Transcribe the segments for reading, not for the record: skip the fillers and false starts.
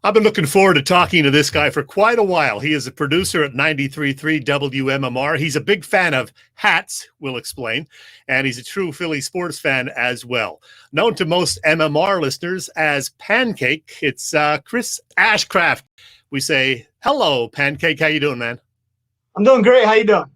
I've been looking forward to talking to this guy for quite a while. He is a producer at 93.3 WMMR. He's a big fan of hats, we'll explain, and he's a true Philly sports fan as well. Known to most MMR listeners as Pancake, it's Chris Ashcraft. We say, hello, Pancake. How you doing, man? I'm doing great. How you doing?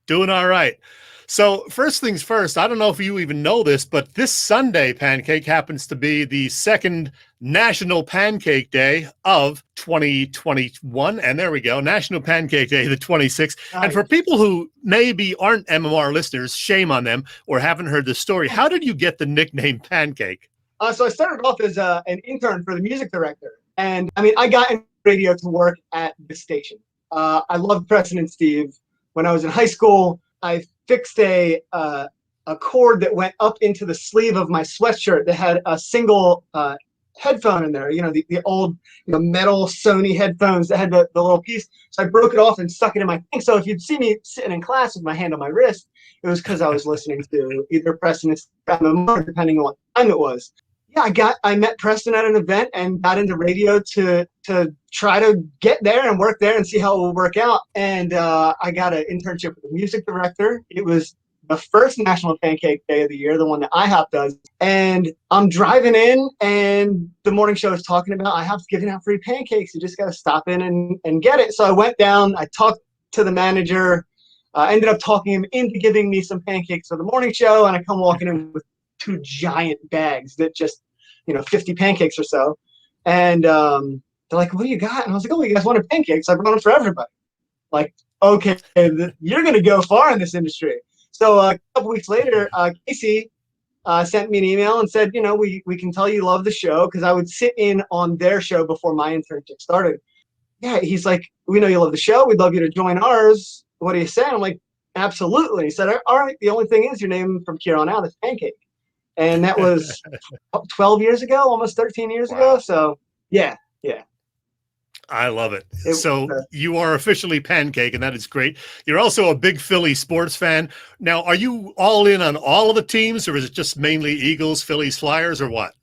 Doing all right. So first things first, I don't know if you even know this, but this Sunday, Pancake, happens to be the second National Pancake Day of 2021. And there we go, National Pancake Day, the 26th. Nice. And for people who maybe aren't MMR listeners, shame on them, or haven't heard the story, how did you get the nickname Pancake? So I started off as an intern for the music director. And I got in radio to work at the station. I loved Preston and Steve. When I was in high school, I fixed a cord that went up into the sleeve of my sweatshirt that had a single headphone in there, the old metal Sony headphones that had the little piece. So I broke it off and stuck it in my thing. So if you'd see me sitting in class with my hand on my wrist, it was because I was listening to either Preston or MMR, depending on what time it was. Yeah, I met Preston at an event and got into radio to try to get there and work there and see how it will work out. And I got an internship with the music director. It was the first National Pancake Day of the year, the one that IHOP does. And I'm driving in, and the morning show is talking about IHOP's giving out free pancakes. You just got to stop in and get it. So I went down. I talked to the manager. Ended up talking him into giving me some pancakes for the morning show, and I come walking in with 2 giant bags that just, 50 pancakes or so. And they're like, what do you got? And I was like, oh, you guys wanted pancakes. I brought them for everybody. Like, okay, you're going to go far in this industry. So a couple weeks later, Casey sent me an email and said, we can tell you love the show, because I would sit in on their show before my internship started. Yeah, he's like, we know you love the show. We'd love you to join ours. What do you say? I'm like, absolutely. He said, all right, the only thing is your name from here on out is Pancake. And that was 12 years ago, almost 13 years ago. So, yeah. I love it. So you are officially Pancake, and that is great. You're also a big Philly sports fan. Now, are you all in on all of the teams, or is it just mainly Eagles, Phillies, Flyers, or what?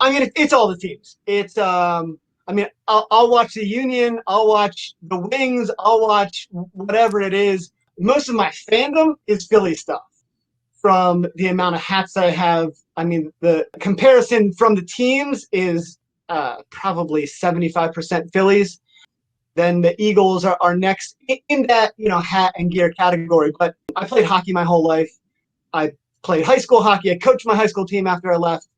It's all the teams. It's, I'll watch the Union. I'll watch the Wings. I'll watch whatever it is. Most of my fandom is Philly stuff. From the amount of hats I have, the comparison from the teams is probably 75% Phillies. Then the Eagles are next in that, hat and gear category. But I played hockey my whole life. I played high school hockey. I coached my high school team after I left.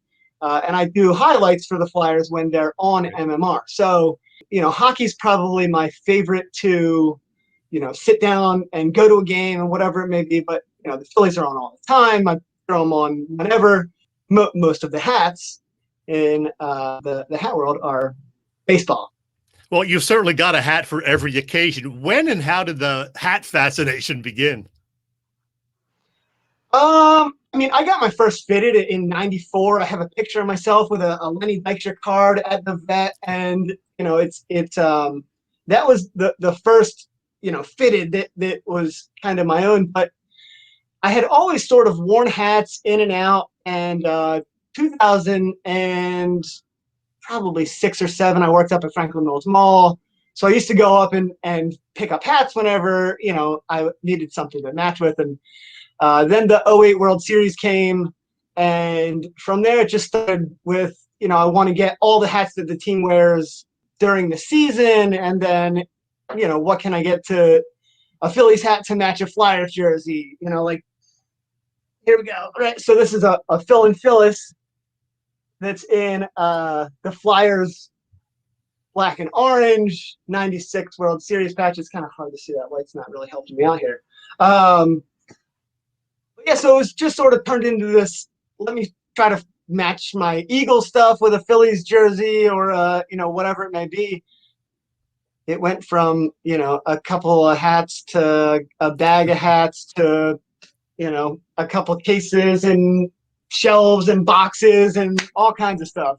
And I do highlights for the Flyers when they're on MMR. So, hockey's probably my favorite to, sit down and go to a game and whatever it may be. But the Phillies are on all the time. I throw them on whenever. Most of the hats in the hat world are baseball. Well, you've certainly got a hat for every occasion. When and how did the hat fascination begin? I got my first fitted in '94. I have a picture of myself with a Lenny Dykstra card at the vet, and that was the first fitted that was kind of my own. But I had always sort of worn hats in and out, and 2000 and probably 6 or 7, I worked up at Franklin Mills Mall. So I used to go up and pick up hats whenever, I needed something to match with. And then the '08 World Series came, and from there it just started with, I want to get all the hats that the team wears during the season, and then, what can I get to a Phillies hat to match a Flyers jersey, here we go. All right, so this is a Phil and Phyllis that's in the Flyers black and orange '96 World Series patch. It's kind of hard to see. That light's not really helping me out here. So it was just sort of turned into this, let me try to match my Eagle stuff with a Phillies jersey or, whatever it may be. It went from, a couple of hats to a bag of hats to, a couple of cases and shelves and boxes and all kinds of stuff.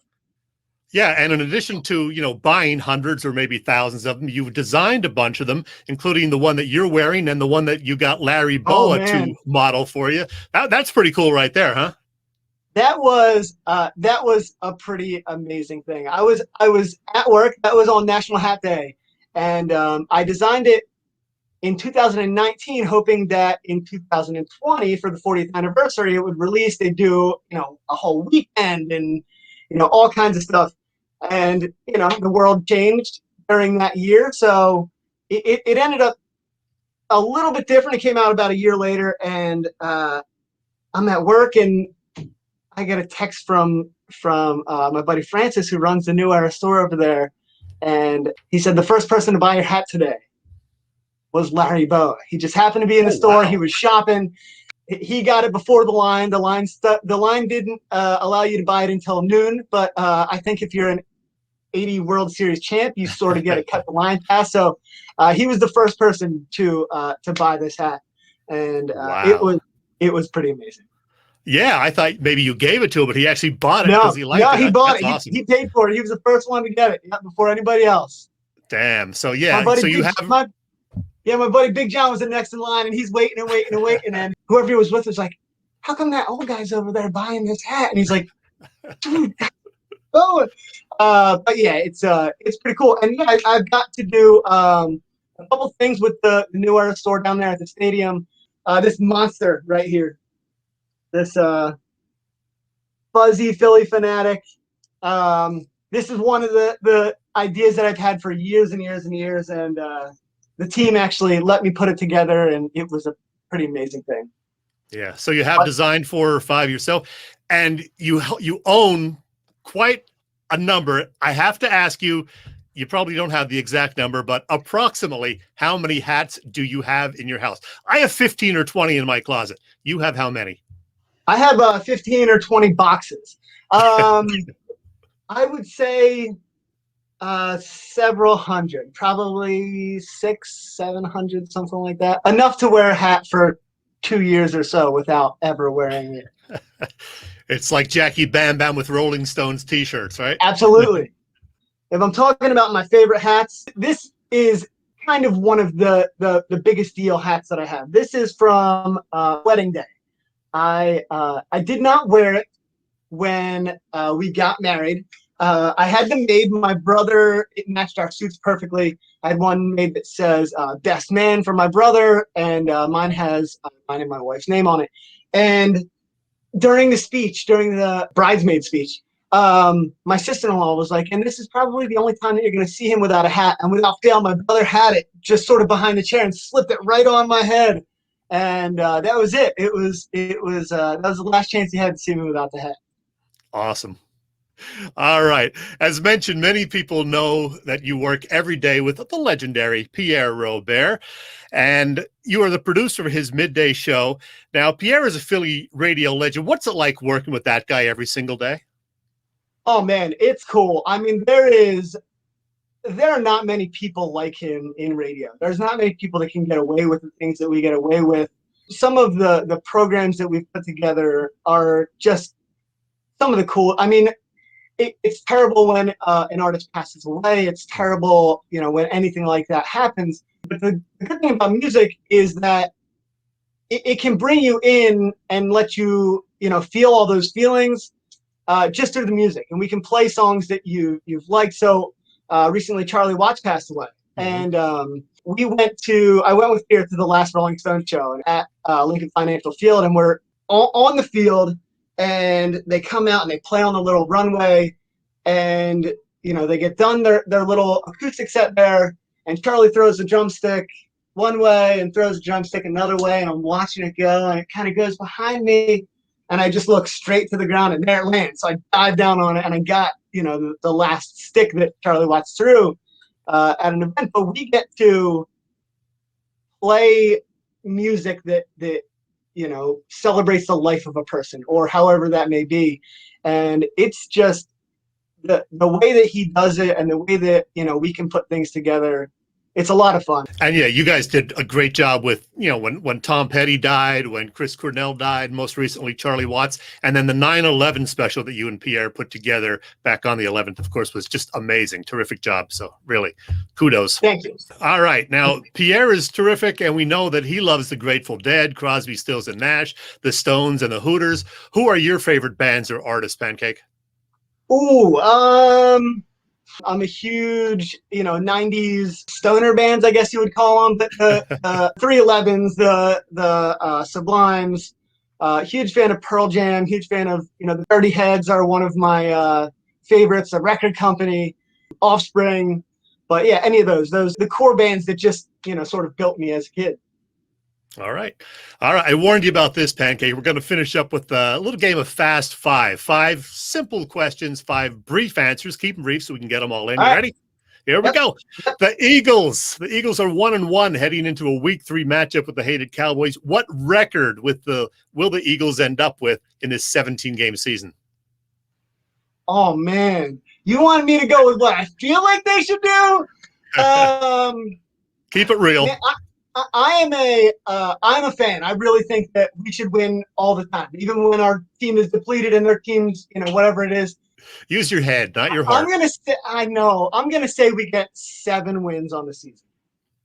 Yeah, and in addition to, buying hundreds or maybe thousands of them, you've designed a bunch of them, including the one that you're wearing and the one that you got Larry Boa to model for you. That's pretty cool right there, huh? That was a pretty amazing thing. I was at work. That was on National Hat Day, and I designed it in 2019, hoping that in 2020 for the 40th anniversary it would release. They do a whole weekend and all kinds of stuff, and the world changed during that year, so it ended up a little bit different. It came out about a year later, and I'm at work and I get a text from my buddy Francis, who runs the New Era store over there, and he said the first person to buy your hat today was Larry Boa. He just happened to be in the store. Wow. He was shopping. He got it before the line. The line didn't allow you to buy it until noon, but I think if you're an 80 World Series champ, you sort of get a cut the line pass. So he was the first person to buy this hat, and wow. it was pretty amazing. Yeah, I thought maybe you gave it to him, but he actually bought it because he liked it. No, he bought it. Awesome. He paid for it. He was the first one to get it before anybody else. Damn. So yeah, my buddy Big John was the next in line, and he's waiting and waiting and waiting, and whoever he was with was like, "How come that old guy's over there buying this hat?" And he's like, "Dude, oh." But yeah, it's pretty cool, and yeah, I've got to do a couple things with the New Era store down there at the stadium. This monster right here. This fuzzy Philly fanatic. This is one of the ideas that I've had for years and years and years, and the team actually let me put it together, and it was a pretty amazing thing. Yeah. So you have designed 4 or 5 yourself, and you own quite a number. I have to ask you. You probably don't have the exact number, but approximately how many hats do you have in your house? I have 15 or 20 in my closet. You have how many? I have 15 or 20 boxes. I would say several hundred, probably 600-700, something like that. Enough to wear a hat for 2 years or so without ever wearing it. It's like Jackie Bam Bam with Rolling Stones t-shirts, right? Absolutely. If I'm talking about my favorite hats, this is kind of one of the biggest deal hats that I have. This is from wedding day. I did not wear it when we got married. I had them made. My brother, it matched our suits perfectly. I had one made that says best man for my brother, and mine has mine and my wife's name on it. And during the bridesmaid speech, my sister-in-law was like, and this is probably the only time that you're going to see him without a hat. And without fail, my brother had it just sort of behind the chair and slipped it right on my head. And that was it. That was the last chance he had to see me without the hat. Awesome. All right. As mentioned, many people know that you work every day with the legendary Pierre Robert, and you are the producer of his midday show. Now, Pierre is a Philly radio legend. What's it like working with that guy every single day? Oh man, it's cool. I mean, there are not many people like him in radio. There's not many people that can get away with the things that we get away with. Some of the programs that we've put together are just some of the cool. I mean, it's terrible when an artist passes away. It's terrible, when anything like that happens. But the good thing about music is that it can bring you in and let you, feel all those feelings just through the music. And we can play songs that you've liked. So recently, Charlie Watts passed away, and I went with Pierre to the last Rolling Stones show at Lincoln Financial Field, and we're on the field. And they come out and they play on the little runway, and they get done their little acoustic set there, and Charlie throws the drumstick one way and throws the drumstick another way, and I'm watching it go, and it kind of goes behind me, and I just look straight to the ground, and there it lands. So I dive down on it, and I got the last stick that Charlie Watts threw at an event. But we get to play music that celebrates the life of a person, or however that may be. And it's just the way that he does it, and the way that we can put things together it's a lot of fun. And yeah, you guys did a great job with, when Tom Petty died, when Chris Cornell died, most recently Charlie Watts, and then the 9/11 special that you and Pierre put together back on the 11th, of course, was just amazing. Terrific job. So really, kudos. Thank you. All right. Now, Pierre is terrific, and we know that he loves the Grateful Dead, Crosby, Stills, and Nash, the Stones, and the Hooters. Who are your favorite bands or artists, Pancake? Ooh, I'm a huge, 90s stoner bands, I guess you would call them. The 311s, the Sublimes. Huge fan of Pearl Jam. Huge fan of, the Dirty Heads are one of my favorites. The Record Company, Offspring. But yeah, any of those the core bands that just, sort of built me as a kid. All right. I warned you about this, Pancake. We're going to finish up with a little game of Fast Five. 5 simple questions, 5 brief answers. Keep them brief so we can get them all in. You ready? Here we go. The Eagles. The Eagles are 1-1 heading into a Week 3 matchup with the hated Cowboys. What record will the Eagles end up with in this 17-game season? Oh, man. You wanted me to go with what I feel like they should do? Keep it real. Man, I'm a fan. I really think that we should win all the time, even when our team is depleted and their team's, whatever it is. Use your head, not your heart. I'm gonna say we get 7 wins on the season.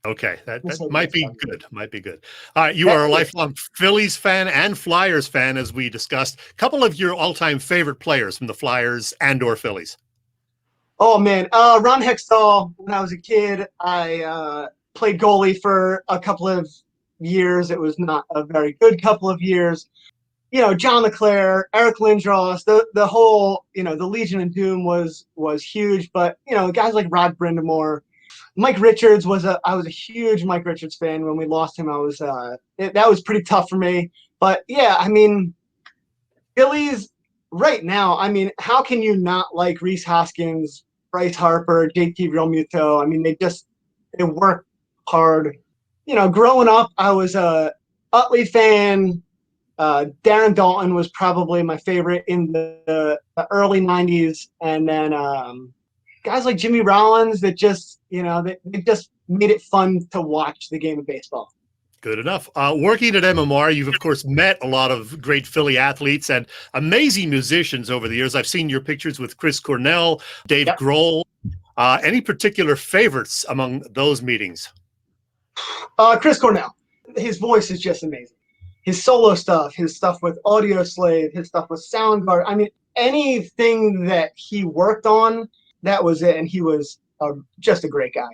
Okay, that might be good. Might be good. All right, you are a lifelong Phillies fan and Flyers fan, as we discussed. A couple of your all-time favorite players from the Flyers and/or Phillies. Oh man, Ron Hextall. When I was a kid, I played goalie for a couple of years. It was not a very good couple of years. John LeClaire, Eric Lindros, the whole, the Legion of Doom was huge. But, guys like Rod Brindamore, Mike Richards I was a huge Mike Richards fan. When we lost him, that was pretty tough for me. But yeah, Phillies right now, how can you not like Rhys Hoskins, Bryce Harper, JT Realmuto? They work hard. Growing up, I was a Utley fan. Darren Dalton was probably my favorite in the early 90s. And then guys like Jimmy Rollins that just, they just made it fun to watch the game of baseball. Good enough. Working at MMR, you've, of course, met a lot of great Philly athletes and amazing musicians over the years. I've seen your pictures with Chris Cornell, Dave Grohl. Any particular favorites among those meetings? Chris Cornell. His voice is just amazing. His solo stuff, his stuff with Audio Slave, his stuff with Soundgarden. Anything that he worked on, that was it. And he was just a great guy.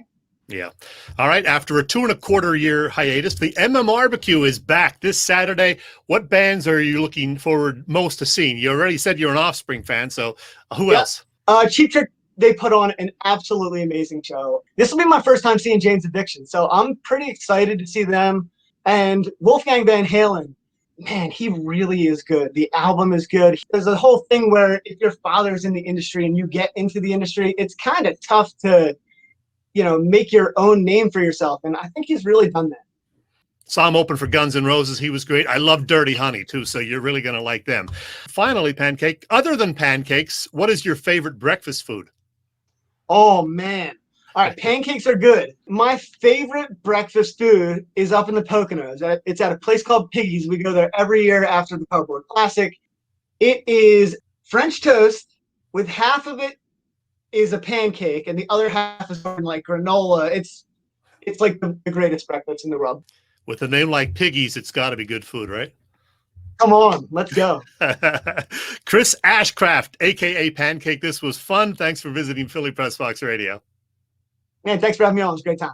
Yeah. All right. After a 2.25-year hiatus, the MMRBQ is back this Saturday. What bands are you looking forward most to seeing? You already said you're an Offspring fan, so who else? Cheap Trick, they put on an absolutely amazing show. This will be my first time seeing Jane's Addiction, so I'm pretty excited to see them. And Wolfgang Van Halen, man, he really is good. The album is good. There's a whole thing where if your father's in the industry and you get into the industry, it's kind of tough to, make your own name for yourself. And I think he's really done that. Saw him open for Guns N' Roses. He was great. I love Dirty Honey, too, so you're really going to like them. Finally, Pancake, other than pancakes, what is your favorite breakfast food? Oh, man. All right, pancakes are good. My favorite breakfast food is up in the Poconos. It's at a place called Piggy's. We go there every year after the Cardboard Classic. It is French toast with half of it is a pancake and the other half is like granola. It's like the greatest breakfast in the world. With a name like Piggy's, it's got to be good food, right? Come on, let's go. Chris Ashcraft, a.k.a. Pancake, this was fun. Thanks for visiting Philly Pressbox Radio. Man, thanks for having me on. It was a great time.